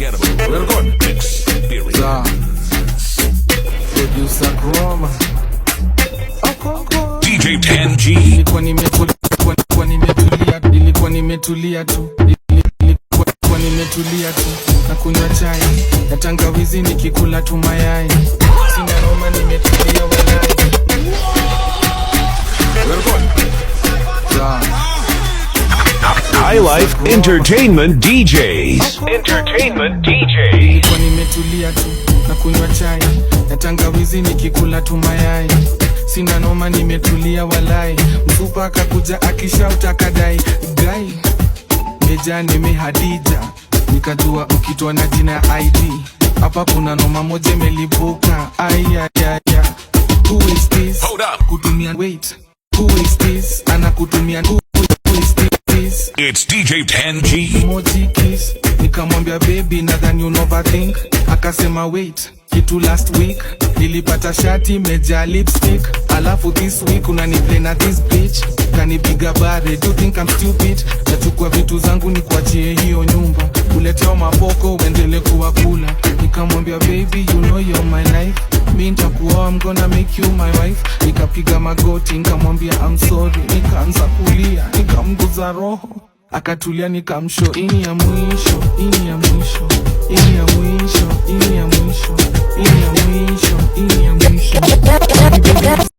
unforgettable. We're going to experience. Producer Chroma. DJ 10G. Nilikuwa nimetulia tu. Na kunywa chai na tangawizi nikikula tu mayai. Sina noma, nimetulia walai. High Life Entertainment DJs. Nilikuwa nimetulia tu na kunywa chai na tangawizi nikikula tu mayai. Sina noma, nimetulia walai. Mfupa akakuja akishauta kadai gai meja nimehadija, nikajua ukitwa na jina ya ID hapa kuna noma moja melipuka. Who is this? Hold up. Kutumia wait. Who is this? Anakutumia who is this? It's DJ 10G. Emoji kiss. Nikamwambia baby nadhani unoverthink. Akasema wait, kitu last week nilipata shati meja lipstick, alafu this week unaniplay na this bitch. Kanipiga bare, do you think I'm stupid? Nachukua vitu zangu ni kuachie hiyo nyumba, uleteo mapoko uendele kuwa kula. Nikamwambia baby you know you're my life, mi nitakuoa, I'm gonna make you my wife. Nikapiga magoti nikamwambia I'm sorry, nikaanza kulia nikamguza roho, akatulia nikamsho ini ya mwisho, ini ya mwisho, ini ya mwisho, ini ya mwisho, ini ya mwisho, ini ya mwisho.